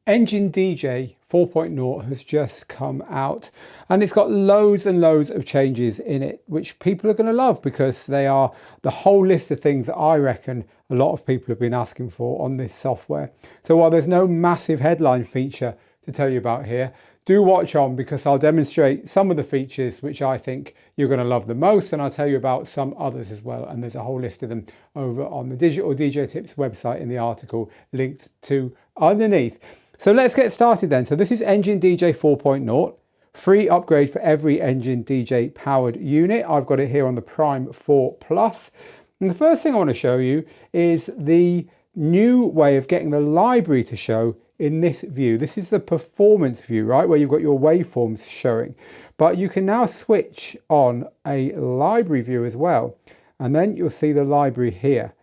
Engine DJ 4.0 has just come out, and it's got loads and loads of changes in it, which people are going to love because they are the whole list of things that I reckon a lot of people have been asking for on this software. So while there's no massive headline feature to tell you about here, do watch on because I'll demonstrate some of the features which I think you're going to love the most, and I'll tell you about some others as well, and there's a whole list of them over on the Digital DJ Tips website in the article linked to underneath. So let's get started then. So this is Engine DJ 4.0, free upgrade for every Engine DJ powered unit. I've got it here on the Prime 4 Plus. And the first thing I want to show you is the new way of getting the library to show in this view. This is the performance view, right, where you've got your waveforms showing. But you can now switch on a library view as well. And then you'll see the library here.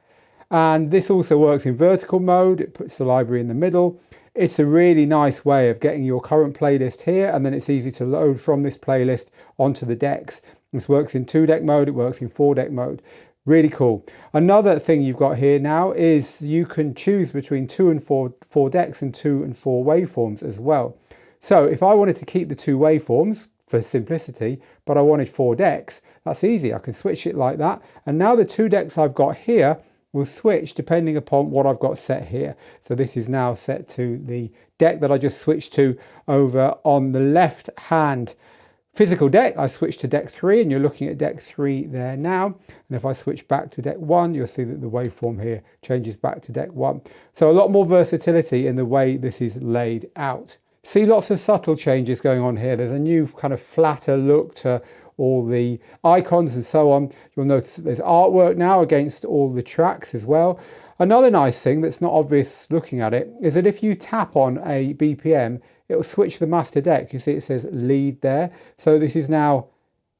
And this also works in vertical mode. It puts the library in the middle. It's a really nice way of getting your current playlist here, and then it's easy to load from this playlist onto the decks. This works in 2-deck mode, it works in 4-deck mode. Really cool. Another thing you've got here now is you can choose between 2 and 4 decks and 2 and 4 waveforms as well. So if I wanted to keep the 2 waveforms for simplicity, but I wanted 4 decks, that's easy. I can switch it like that. And now the 2 decks I've got here will switch depending upon what I've got set here. So this is now set to the deck that I just switched to over on the left hand physical deck. I switched to deck 3 and you're looking at deck 3 there now. And if I switch back to deck 1, you'll see that the waveform here changes back to deck 1. So a lot more versatility in the way this is laid out. See lots of subtle changes going on here. There's a new kind of flatter look to all the icons and so on. You'll notice that there's artwork now against all the tracks as well. Another nice thing that's not obvious looking at it is that if you tap on a BPM, it will switch the master deck. You see it says lead there. So this is now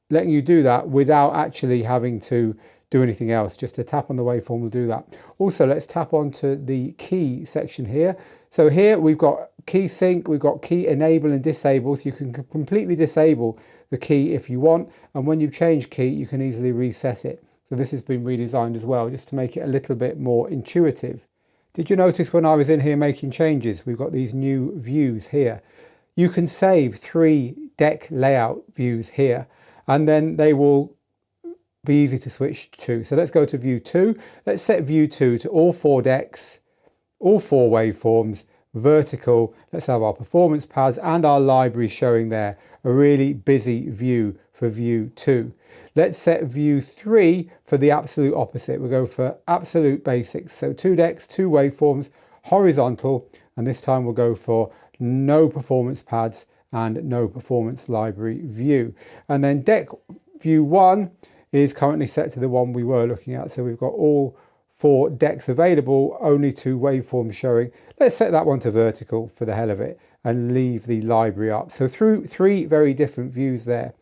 letting you do that without actually having to do anything else. Just a tap on the waveform will do that. Also, let's tap onto the key section here. So here we've got key sync, we've got key enable and disable, so you can completely disable the key if you want, and when you change key you can easily reset it. So this has been redesigned as well just to make it a little bit more intuitive. Did you notice when I was in here making changes, we've got these new views here. You can save 3 deck layout views here, and then they will be easy to switch to. So let's go to view 2. Let's set view 2 to all 4 decks, all 4 waveforms, vertical. Let's have our performance pads and our library showing there. A really busy view for view 2. Let's set view 3 for the absolute opposite. We'll go for absolute basics. So 2 decks, 2 waveforms, horizontal, and this time we'll go for no performance pads and no performance library view. And then deck view 1 is currently set to the one we were looking at. So we've got all 4 decks available, only 2 waveforms showing. Let's set that one to vertical for the hell of it and leave the library up. So through 3 very different views there.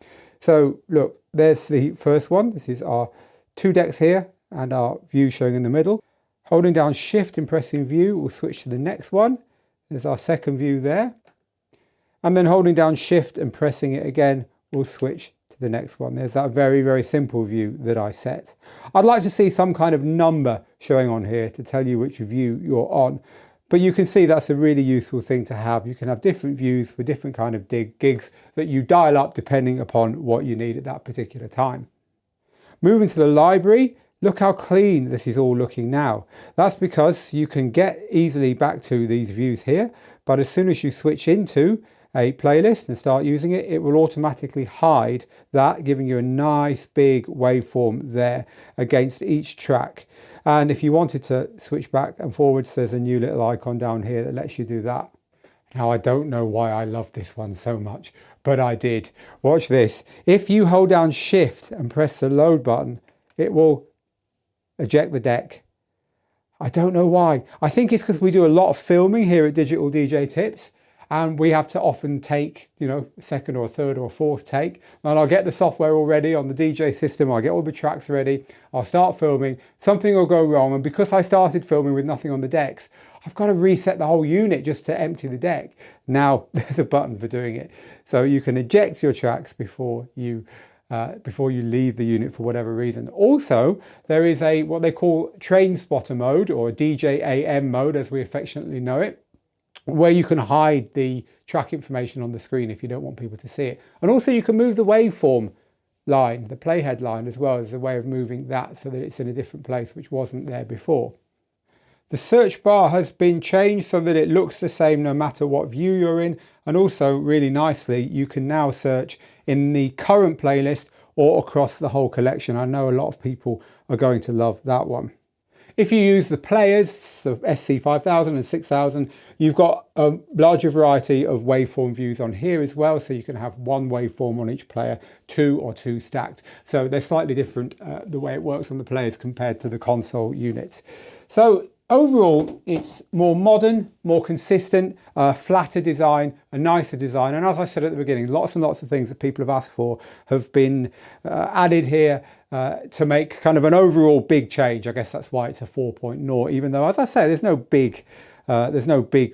So look, there's the first one. This is our 2 decks here and our view showing in the middle. Holding down shift and pressing view, we'll switch to the next one. There's our second view there. And then holding down shift and pressing it again, we'll switch to the next one. There's that very, very simple view that I set. I'd like to see some kind of number showing on here to tell you which view you're on. But you can see that's a really useful thing to have. You can have different views for different kind of gigs that you dial up depending upon what you need at that particular time. Moving to the library, look how clean this is all looking now. That's because you can get easily back to these views here, but as soon as you switch into a playlist and start using it, it will automatically hide that, giving you a nice big waveform there against each track. And if you wanted to switch back and forwards, there's a new little icon down here that lets you do that. Now, I don't know why I love this one so much, but I did. Watch this. If you hold down shift and press the load button, it will eject the deck. I don't know why. I think it's because we do a lot of filming here at Digital DJ Tips, and we have to often take, you know, second or third or fourth take. And I'll get the software all ready on the DJ system. I'll get all the tracks ready. I'll start filming. Something will go wrong. And because I started filming with nothing on the decks, I've got to reset the whole unit just to empty the deck. Now there's a button for doing it. So you can eject your tracks before you leave the unit for whatever reason. Also, there is what they call Trainspotter mode, or DJ AM mode as we affectionately know it, where you can hide the track information on the screen if you don't want people to see it. And also you can move the waveform line, the playhead line as well, as a way of moving that so that it's in a different place, which wasn't there before. The search bar has been changed so that it looks the same no matter what view you're in, and also really nicely you can now search in the current playlist or across the whole collection. I know a lot of people are going to love that one. If you use the players, so SC5000 and 6000, you've got a larger variety of waveform views on here as well. So you can have one waveform on each player, two or two stacked. So they're slightly different the way it works on the players compared to the console units. So overall, it's more modern, more consistent, flatter design, a nicer design. And as I said at the beginning, lots and lots of things that people have asked for have been added here to make kind of an overall big change. I guess that's why it's a 4.0, even though, as I say, there's no big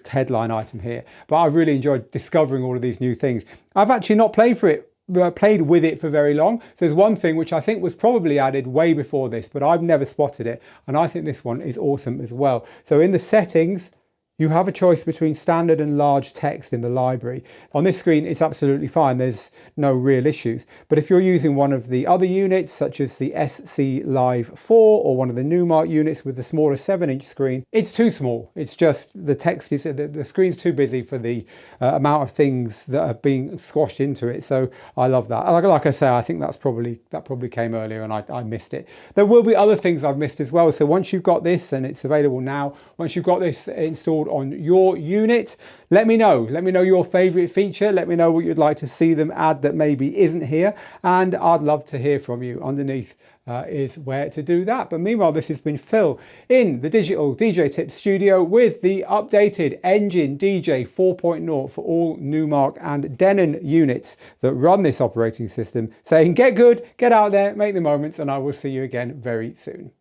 headline item here. But I've really enjoyed discovering all of these new things. I've actually not played with it for very long. So there's one thing which I think was probably added way before this, but I've never spotted it. And I think this one is awesome as well. So in the settings, you have a choice between standard and large text in the library. On this screen, it's absolutely fine. There's no real issues. But if you're using one of the other units, such as the SC Live 4 or one of the Numark units with the smaller 7-inch screen, it's too small. It's just the text is, the screen's too busy for the amount of things that are being squashed into it. So I love that. Like I say, I think that probably came earlier and I missed it. There will be other things I've missed as well. So once you've got this, and it's available now, once you've got this installed on your unit, let me know your favorite feature. Let me know what you'd like to see them add that maybe isn't here, and I'd love to hear from you. Underneath is where to do that. But meanwhile, this has been Phil in the Digital DJ Tips studio with the updated Engine DJ 4.0 for all Numark and Denon units that run this operating system, saying get good, get out there, make the moments, and I will see you again very soon.